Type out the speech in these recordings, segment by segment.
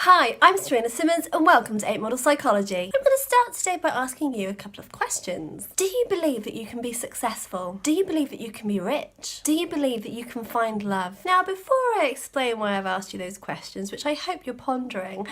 Hi, I'm Serena Simmons and welcome to 8 Model Psychology. I'm going to start today by asking you a couple of questions. Do you believe that you can be successful? Do you believe that you can be rich? Do you believe that you can find love? Now, before I explain why I've asked you those questions, which I hope you're pondering,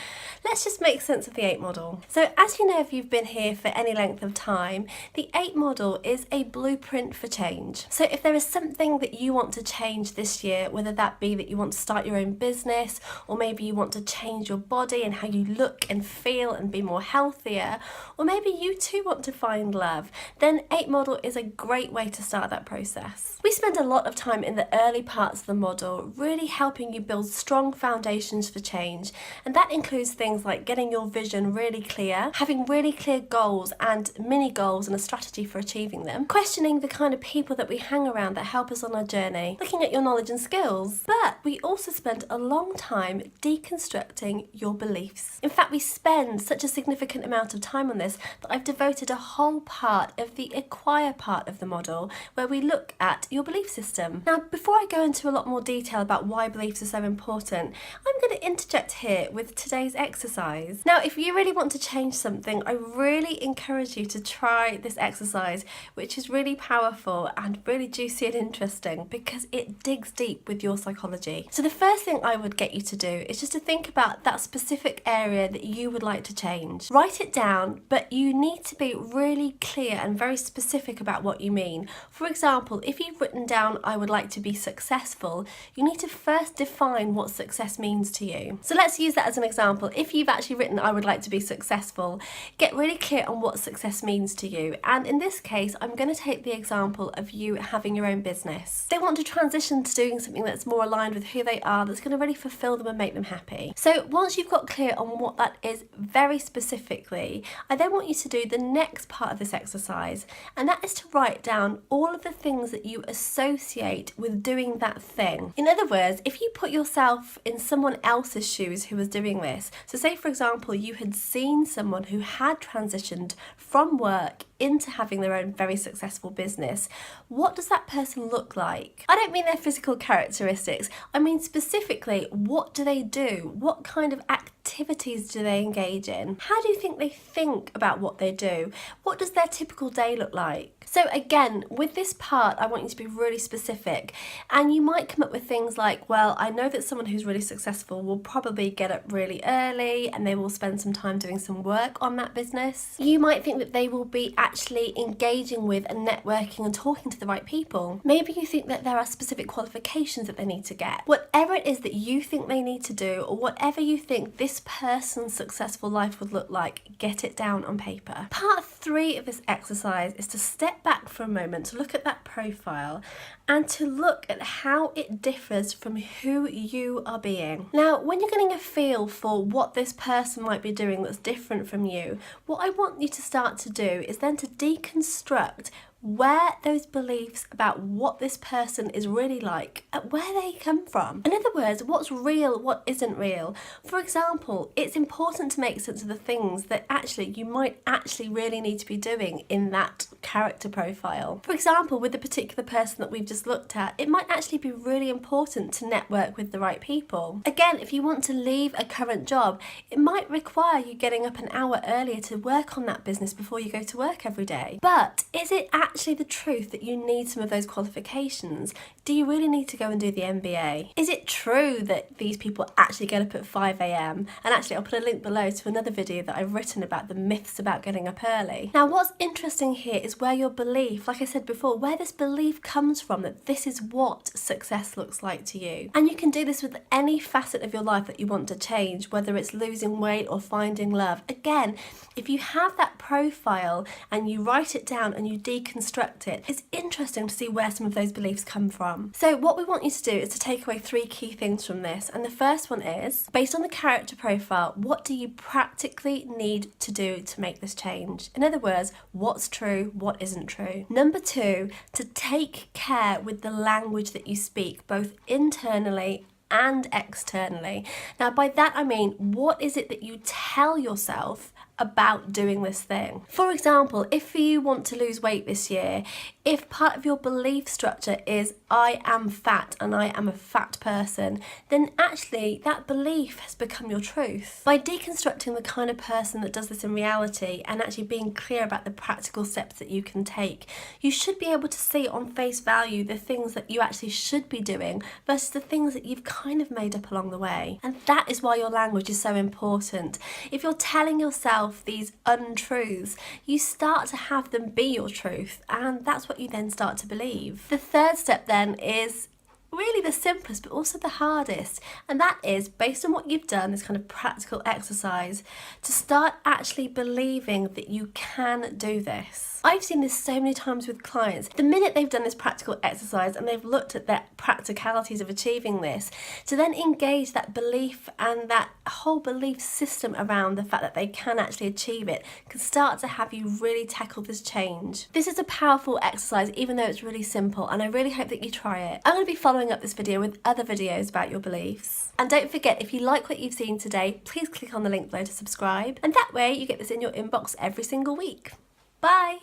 let's just make sense of the 8 Model. So as you know, if you've been here for any length of time, the 8 Model is a blueprint for change. So if there is something that you want to change this year, whether that be that you want to start your own business, or maybe you want to change your body and how you look and feel and be more healthier, or maybe you too want to find love, then 8 Model is a great way to start that process. We spend a lot of time in the early parts of the model really helping you build strong foundations for change, and that includes things like getting your vision really clear, having really clear goals and mini goals and a strategy for achieving them, questioning the kind of people that we hang around that help us on our journey, looking at your knowledge and skills. But we also spend a long time deconstructing your beliefs. In fact, we spend such a significant amount of time on this that I've devoted a whole part of the acquire part of the model where we look at your belief system. Now, before I go into a lot more detail about why beliefs are so important, I'm going to interject here with today's exercise. Now, if you really want to change something, I really encourage you to try this exercise, which is really powerful and really juicy and interesting because it digs deep with your psychology. So the first thing I would get you to do is just to think about that specific area that you would like to change. Write it down, but you need to be really clear and very specific about what you mean. For example, if you've written down, I would like to be successful, you need to first define what success means to you. So let's use that as an example. If you've actually written, I would like to be successful, get really clear on what success means to you. And in this case, I'm going to take the example of you having your own business. They want to transition to doing something that's more aligned with who they are, that's going to really fulfill them and make them happy. So once you've got clear on what that is very specifically, I then want you to do the next part of this exercise, and that is to write down all of the things that you associate with doing that thing. In other words, if you put yourself in someone else's shoes who was doing this, so say for example you had seen someone who had transitioned from work into having their own very successful business, what does that person look like? I don't mean their physical characteristics, I mean specifically, what do they do? What kind of activities do they engage in? How do you think they think about what they do? What does their typical day look like? So again, with this part, I want you to be really specific, and you might come up with things like, well, I know that someone who's really successful will probably get up really early and they will spend some time doing some work on that business. You might think that they will be actually engaging with and networking and talking to the right people. Maybe you think that there are specific qualifications that they need to get. Whatever it is that you think they need to do, or whatever you think this person's successful life would look like, get it down on paper. Part 3 of this exercise is to step back for a moment to look at that profile and to look at how it differs from who you are being. Now, when you're getting a feel for what this person might be doing that's different from you, what I want you to start to do is then to deconstruct where those beliefs about what this person is really like, where they come from. In other words, what's real, what isn't real. For example, it's important to make sense of the things that actually you might actually really need to be doing in that character profile. For example, with the particular person that we've just looked at, it might actually be really important to network with the right people. Again, if you want to leave a current job, it might require you getting up an hour earlier to work on that business before you go to work every day. But is it actually the truth that you need some of those qualifications? Do you really need to go and do the MBA? Is it true that these people actually get up at 5 a.m? And actually, I'll put a link below to another video that I've written about the myths about getting up early. Now, what's interesting here is where your belief, like I said before, where this belief comes from, that this is what success looks like to you. And you can do this with any facet of your life that you want to change, whether it's losing weight or finding love. Again, if you have that profile and you write it down and you deconstruct it, it's interesting to see where some of those beliefs come from. So what we want you to do is to take away 3 key things from this. And the first one is, based on the character profile, what do you practically need to do to make this change? In other words, what's true, what isn't true? Number 2, to take care with the language that you speak, both internally and externally. Now, by that I mean, what is it that you tell yourself about doing this thing? For example, if you want to lose weight this year, if part of your belief structure is, I am fat and I am a fat person, then actually that belief has become your truth. By deconstructing the kind of person that does this in reality and actually being clear about the practical steps that you can take, you should be able to see on face value the things that you actually should be doing versus the things that you've kind of made up along the way. And that is why your language is so important. If you're telling yourself these untruths, you start to have them be your truth, and that's what you then start to believe. The third step then is really the simplest but also the hardest, and that is, based on what you've done, this kind of practical exercise, to start actually believing that you can do this. I've seen this so many times with clients. The minute they've done this practical exercise and they've looked at the practicalities of achieving this, to then engage that belief and that whole belief system around the fact that they can actually achieve it, can start to have you really tackle this change. This is a powerful exercise, even though it's really simple, and I really hope that you try it. I'm going to be following up this video with other videos about your beliefs. And don't forget, if you like what you've seen today, please click on the link below to subscribe, and that way you get this in your inbox every single week. Bye!